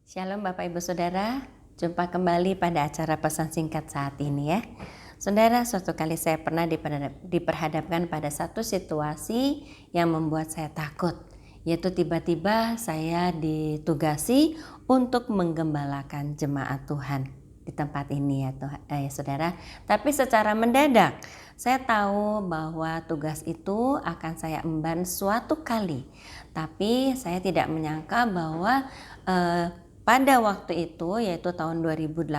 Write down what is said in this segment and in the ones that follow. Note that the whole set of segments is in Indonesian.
Shalom Bapak Ibu Saudara, jumpa kembali pada acara pesan singkat saat ini ya. Saudara, suatu kali saya pernah diperhadapkan pada satu situasi yang membuat saya takut, yaitu tiba-tiba saya ditugasi untuk menggembalakan jemaat Tuhan di tempat ini ya Saudara. Tapi secara mendadak saya tahu bahwa tugas itu akan saya emban suatu kali, tapi saya tidak menyangka bahwa pada waktu itu, yaitu tahun 2018,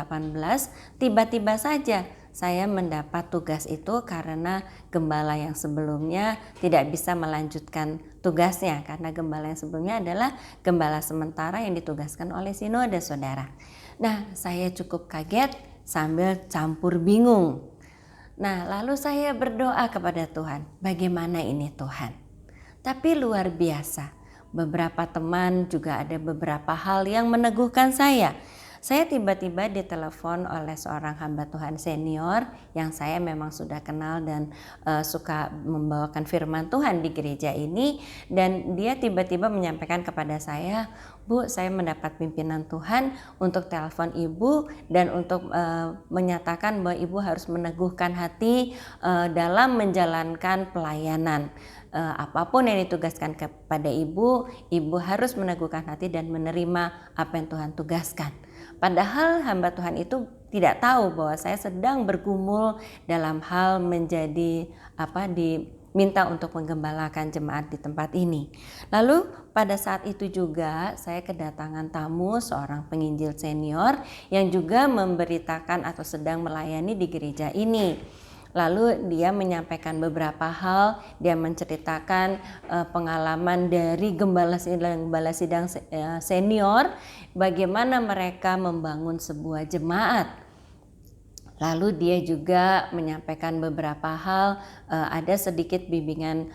tiba-tiba saja saya mendapat tugas itu karena gembala yang sebelumnya tidak bisa melanjutkan tugasnya, karena gembala yang sebelumnya adalah gembala sementara yang ditugaskan oleh sinode, saudara. Nah, saya cukup kaget sambil campur bingung. Nah, lalu saya berdoa kepada Tuhan, bagaimana ini Tuhan? Tapi luar biasa. Beberapa teman juga ada beberapa hal yang meneguhkan saya. Saya tiba-tiba ditelepon oleh seorang hamba Tuhan senior yang saya memang sudah kenal dan suka membawakan firman Tuhan di gereja ini, dan dia tiba-tiba menyampaikan kepada saya, "Bu, saya mendapat pimpinan Tuhan untuk telepon Ibu dan untuk menyatakan bahwa Ibu harus meneguhkan hati dalam menjalankan pelayanan. Apapun yang ditugaskan kepada Ibu harus meneguhkan hati dan menerima apa yang Tuhan tugaskan." Padahal hamba Tuhan itu tidak tahu bahwa saya sedang bergumul dalam hal diminta untuk menggembalakan jemaat di tempat ini. Lalu pada saat itu juga saya kedatangan tamu, seorang penginjil senior yang juga memberitakan atau sedang melayani di gereja ini. Lalu dia menyampaikan beberapa hal, dia menceritakan pengalaman dari gembala sidang senior, bagaimana mereka membangun sebuah jemaat. Lalu dia juga menyampaikan beberapa hal, ada sedikit bimbingan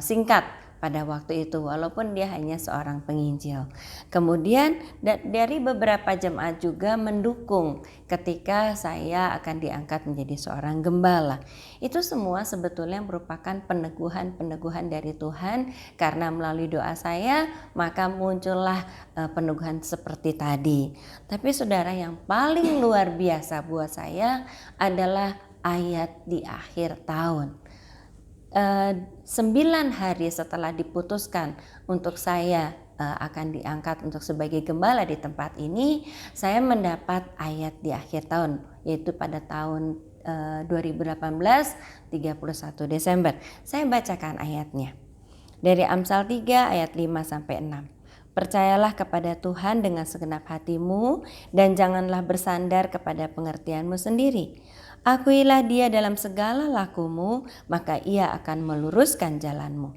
singkat pada waktu itu, walaupun dia hanya seorang penginjil. Kemudian dari beberapa jemaat juga mendukung ketika saya akan diangkat menjadi seorang gembala. Itu semua sebetulnya merupakan peneguhan dari Tuhan, karena melalui doa saya maka muncullah peneguhan seperti tadi. Tapi saudara, yang paling luar biasa buat saya adalah ayat di akhir tahun. 9 hari setelah diputuskan untuk saya akan diangkat untuk sebagai gembala di tempat ini, saya mendapat ayat di akhir tahun, yaitu pada tahun 2018 31 Desember. Saya bacakan ayatnya. Dari Amsal 3 ayat 5-6. Percayalah kepada Tuhan dengan segenap hatimu dan janganlah bersandar kepada pengertianmu sendiri. Akuilah Dia dalam segala lakumu, maka Ia akan meluruskan jalanmu.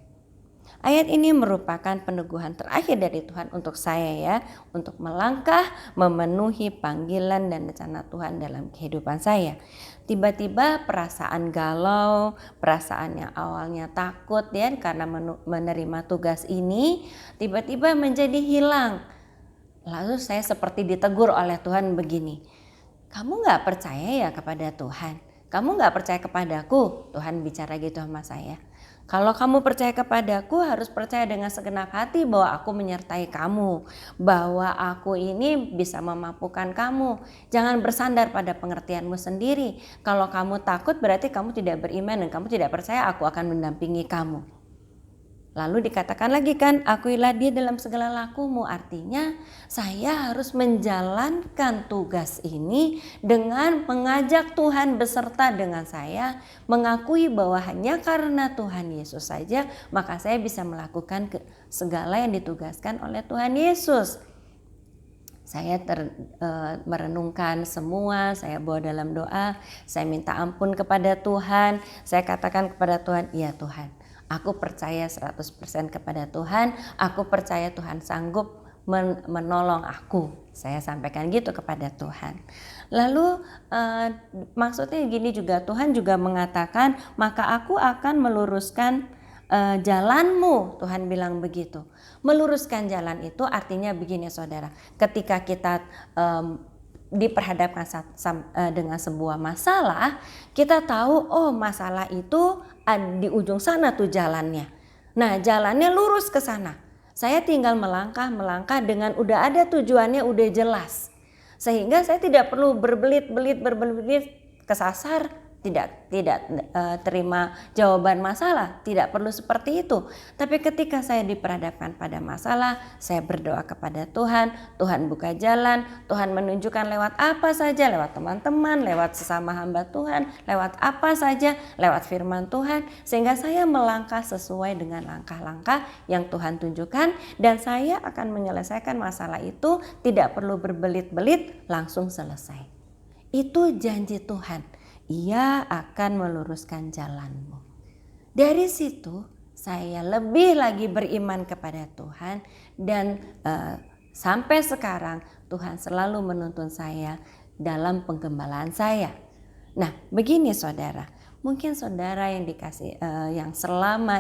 Ayat ini merupakan peneguhan terakhir dari Tuhan untuk saya ya, untuk melangkah memenuhi panggilan dan rencana Tuhan dalam kehidupan saya. Tiba-tiba perasaan galau, perasaan yang awalnya takut ya karena menerima tugas ini, tiba-tiba menjadi hilang. Lalu saya seperti ditegur oleh Tuhan begini, "Kamu gak percaya ya kepada Tuhan? Kamu gak percaya kepadaku?" Tuhan bicara gitu sama saya. "Kalau kamu percaya kepadaku, harus percaya dengan segenap hati bahwa aku menyertai kamu, bahwa aku ini bisa memampukan kamu. Jangan bersandar pada pengertianmu sendiri. Kalau kamu takut berarti kamu tidak beriman dan kamu tidak percaya aku akan mendampingi kamu." Lalu dikatakan lagi kan, akuilah Dia dalam segala lakumu. Artinya saya harus menjalankan tugas ini dengan mengajak Tuhan beserta dengan saya, mengakui bahwa hanya karena Tuhan Yesus saja maka saya bisa melakukan segala yang ditugaskan oleh Tuhan Yesus. Saya merenungkan semua, saya bawa dalam doa, saya minta ampun kepada Tuhan, saya katakan kepada Tuhan, "Iya Tuhan, aku percaya 100% kepada Tuhan, aku percaya Tuhan sanggup menolong aku." Saya sampaikan gitu kepada Tuhan. Lalu maksudnya gini juga, Tuhan juga mengatakan, "Maka aku akan meluruskan jalanmu." Tuhan bilang begitu. Meluruskan jalan itu artinya begini saudara, ketika kita diperhadapkan dengan sebuah masalah, kita tahu oh masalah itu di ujung sana tuh jalannya. Nah, jalannya lurus ke sana. Saya tinggal melangkah dengan udah ada tujuannya, udah jelas. Sehingga saya tidak perlu berbelit-belit kesasar, tidak terima jawaban masalah, tidak perlu seperti itu. Tapi ketika saya diperhadapkan pada masalah, saya berdoa kepada Tuhan, Tuhan buka jalan, Tuhan menunjukkan lewat apa saja, lewat teman-teman, lewat sesama hamba Tuhan, lewat apa saja, lewat firman Tuhan, sehingga saya melangkah sesuai dengan langkah-langkah yang Tuhan tunjukkan, dan saya akan menyelesaikan masalah itu tidak perlu berbelit-belit, langsung selesai. Itu janji Tuhan. Ia akan meluruskan jalanmu. Dari situ saya lebih lagi beriman kepada Tuhan, dan sampai sekarang Tuhan selalu menuntun saya dalam penggembalaan saya. Nah, begini saudara, mungkin saudara yang dikasih yang selama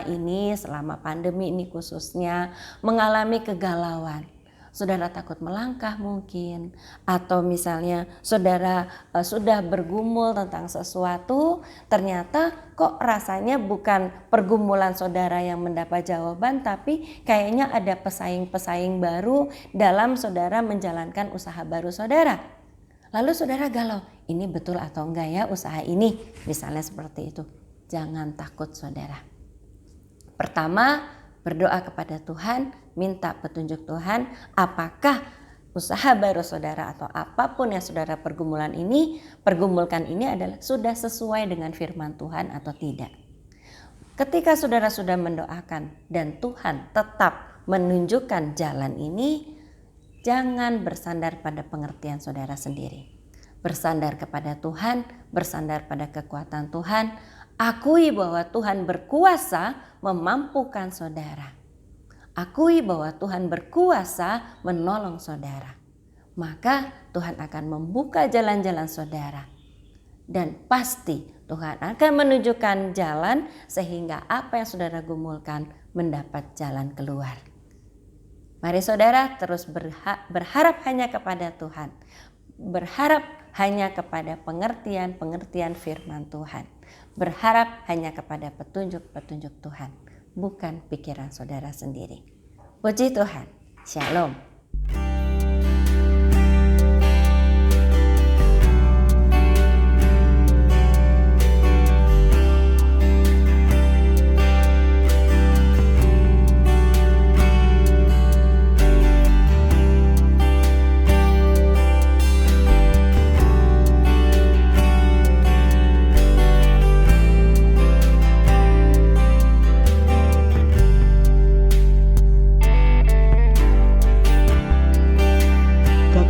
pandemi ini khususnya mengalami kegalauan. Saudara takut melangkah mungkin, atau misalnya saudara sudah bergumul tentang sesuatu, ternyata kok rasanya bukan pergumulan saudara yang mendapat jawaban, tapi kayaknya ada pesaing-pesaing baru dalam saudara menjalankan usaha baru saudara. Lalu saudara galau, ini betul atau enggak ya usaha ini, misalnya seperti itu. Jangan takut saudara. Pertama, berdoa kepada Tuhan, minta petunjuk Tuhan, apakah usaha baru saudara atau apapun yang saudara pergumulkan ini adalah sudah sesuai dengan firman Tuhan atau tidak. Ketika saudara sudah mendoakan dan Tuhan tetap menunjukkan jalan ini, jangan bersandar pada pengertian saudara sendiri. Bersandar kepada Tuhan, bersandar pada kekuatan Tuhan. Akui bahwa Tuhan berkuasa memampukan saudara. Akui bahwa Tuhan berkuasa menolong saudara. Maka Tuhan akan membuka jalan-jalan saudara. Dan pasti Tuhan akan menunjukkan jalan sehingga apa yang saudara gumulkan mendapat jalan keluar. Mari saudara terus berharap hanya kepada Tuhan. Berharap hanya kepada pengertian firman Tuhan. Berharap hanya kepada petunjuk-petunjuk Tuhan, bukan pikiran saudara sendiri. Puji Tuhan. Shalom.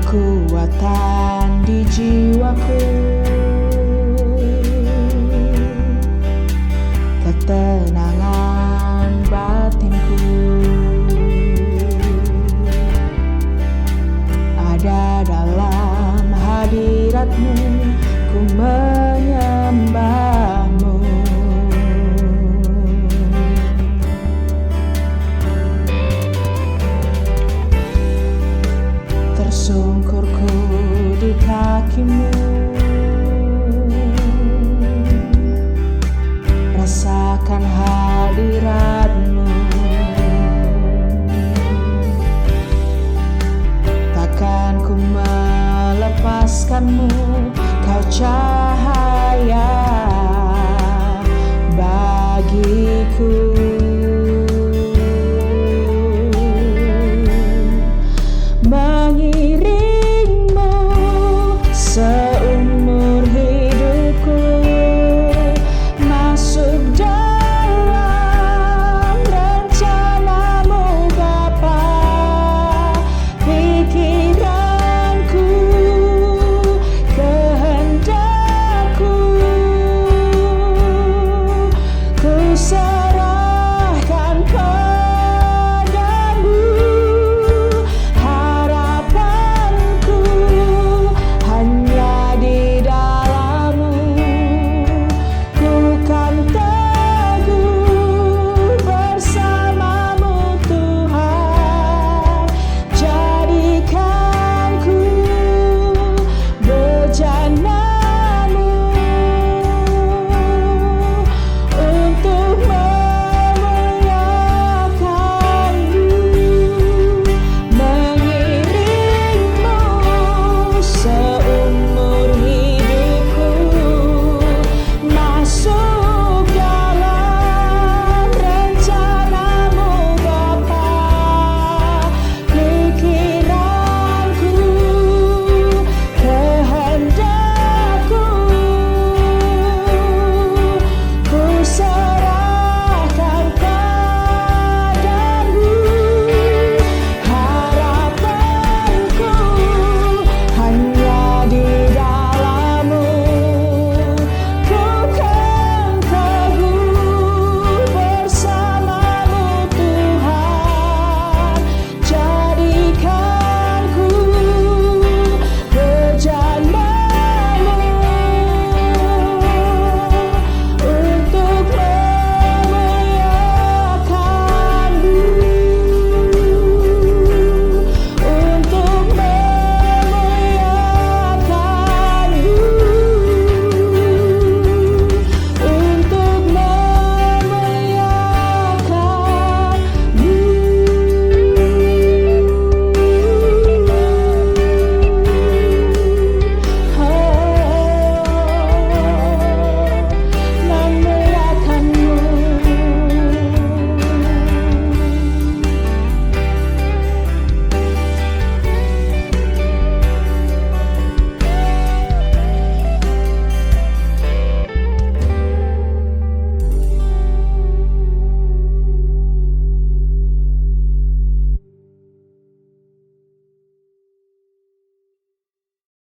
Kekuatan di jiwaku, ketenangan batinku, ada dalam hadirat-Mu, ku menyembah-Mu. Tersungkurku di kaki-Mu, rasakan hadirat-Mu. Takkan ku melepaskan-Mu, Kau cahaya bagiku.